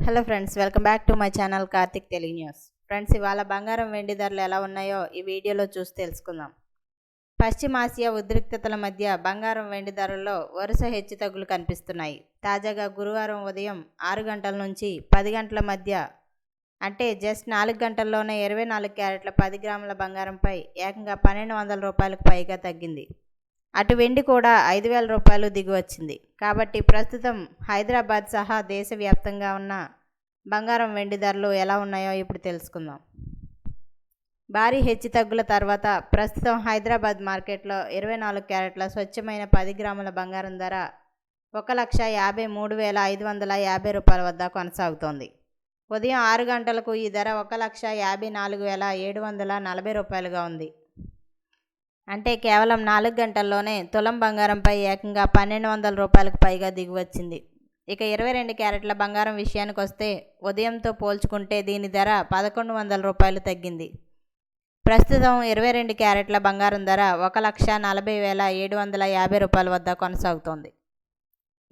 Hello friends, welcome back to my channel Karthik Telugu news. Friends, ఇవాళ బంగారం వెండి ధరలు ఎలా ఉన్నాయో ఈ వీడియోలో చూసి తెలుసుకుందాం. పశ్చిమాసియా ఉద్రిక్తతల మధ్య బంగారం వెండి ధరల్లో వరుస హెచ్చుతగ్గులు కనిపిస్తున్నాయి. తాజాగా గురువారం ఉదయం 6 గంటల నుంచి 10 గంటల మధ్య అంటే జస్ట్ 4 గంటల్లోనే 24 క్యారెట్ల 10 గ్రాముల బంగారంపై ఏకంగా 1200 రూపాయలకు పైగా తగ్గింది. అటు వెండి కూడా 5000 రూపాయలు దిగివచ్చింది. కాబట్టి ప్రస్తుతం హైదరాబాద్ సహా దేశవ్యాప్తంగా ఉన్న బంగారం వెండి ధరలు ఎలా ఉన్నాయో ఇప్పుడు తెలుసుకుందాం. భారీ హెచ్చుతగ్గుల తర్వాత ప్రస్తుతం హైదరాబాద్ మార్కెట్లో 24 క్యారెట్ల స్వచ్ఛమైన 10 గ్రాముల బంగారం ధర 1,53,550 రూపాయల వద్ద కొనసాగుతోంది. ఉదయం 6 గంటలకు ఈ ధర 1,54,740 రూపాయలుగా ఉంది. అంటే కేవలం 4 గంటల్లోనే తులం బంగారంపై ఏకంగా 1200 రూపాయలకు పైగా దిగివచ్చింది. ఇక 22 క్యారెట్ల బంగారం విషయానికి వస్తే ఉదయంతో పోల్చుకుంటే దీని ధర 1100 రూపాయలు తగ్గింది. ప్రస్తుతం 22 క్యారెట్ల బంగారం ధర 1,40,750 రూపాయల వద్ద కొనసాగుతోంది.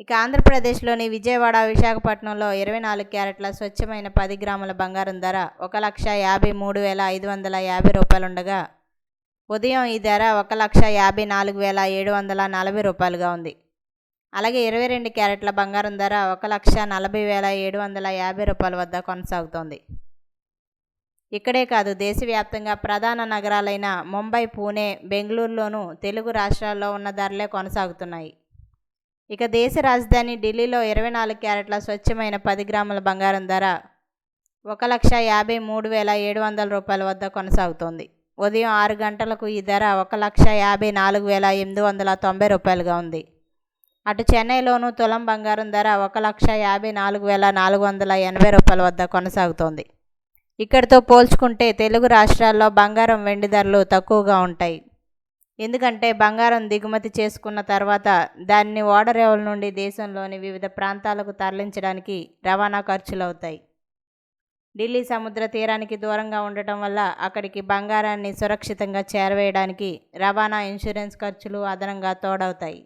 ఇక ఆంధ్రప్రదేశ్లోని విజయవాడ, విశాఖపట్నంలో 24 క్యారెట్ల స్వచ్ఛమైన 10 గ్రాముల బంగారం ధర 1,53,550 రూపాయలు ఉండగా ఉదయం ఈ ధర 1,54,740 రూపాయలుగా ఉంది. అలాగే 22 క్యారెట్ల బంగారం ధర 1,40,750 రూపాయల వద్ద కొనసాగుతోంది. ఇక్కడే కాదు, దేశవ్యాప్తంగా ప్రధాన నగరాలైన ముంబై, పూణే, బెంగళూరులోనూ తెలుగు రాష్ట్రాల్లో ఉన్న ధరలే కొనసాగుతున్నాయి. ఇక దేశ రాజధాని ఢిల్లీలో 24 క్యారెట్ల స్వచ్ఛమైన 10 గ్రాముల బంగారం ధర 1,53,700 రూపాయల వద్ద కొనసాగుతోంది. ఉదయం 6 గంటలకు ఈ ధర 1,54,890 రూపాయలుగా ఉంది. అటు చెన్నైలోనూ తులం బంగారం ధర 1,54,480 రూపాయల వద్ద కొనసాగుతోంది. ఇక్కడితో పోల్చుకుంటే తెలుగు రాష్ట్రాల్లో బంగారం వెండి ధరలు తక్కువగా ఉంటాయి. ఎందుకంటే బంగారం దిగుమతి చేసుకున్న తర్వాత దాన్ని ఓడరేవుల నుండి దేశంలోని వివిధ ప్రాంతాలకు తరలించడానికి రవాణా ఖర్చులు అవుతాయి. ఢిల్లీ సముద్ర తీరానికి దూరంగా ఉండటం వల్ల అక్కడికి బంగారాన్ని సురక్షితంగా చేరవేయడానికి రవాణా, ఇన్సూరెన్స్ ఖర్చులు అదనంగా తోడవుతాయి.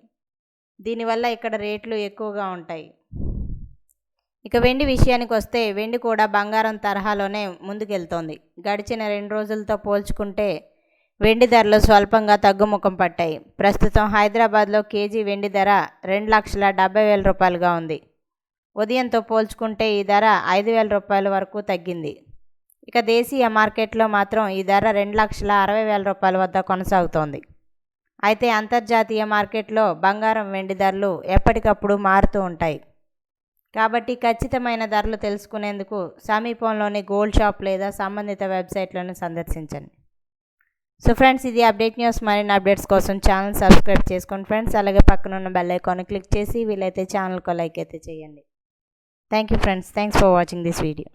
దీనివల్ల ఇక్కడ రేట్లు ఎక్కువగా ఉంటాయి. ఇక వెండి విషయానికి వస్తే వెండి కూడా బంగారం తరహాలోనే ముందుకెళ్తోంది. గడిచిన 2 రోజులతో పోల్చుకుంటే వెండి ధరలు స్వల్పంగా తగ్గుముఖం పట్టాయి. ప్రస్తుతం హైదరాబాద్లో కేజీ వెండి ధర 2,70,000 రూపాయలుగా ఉంది. ఉదయంతో పోల్చుకుంటే ఈ ధర 5,000 రూపాయల వరకు తగ్గింది. ఇక దేశీయ మార్కెట్లో మాత్రం ఈ ధర 2,60,000 రూపాయల వద్ద కొనసాగుతోంది. అయితే అంతర్జాతీయ మార్కెట్లో బంగారం వెండి ధరలు ఎప్పటికప్పుడు మారుతూ ఉంటాయి. కాబట్టి ఖచ్చితమైన ధరలు తెలుసుకునేందుకు సమీపంలోని గోల్డ్ షాప్ లేదా సంబంధిత వెబ్సైట్లను సందర్శించండి. సో ఫ్రెండ్స్, ఇది అప్డేట్ న్యూస్. మరిన్ని అప్డేట్స్ కోసం ఛానల్ సబ్స్క్రైబ్ చేసుకోండి ఫ్రెండ్స్. అలాగే పక్కనున్న బెల్ ఐకాన్ క్లిక్ చేసి వీలైతే ఛానల్కు లైక్ అయితే చేయండి. Thank you friends. Thanks for watching this video.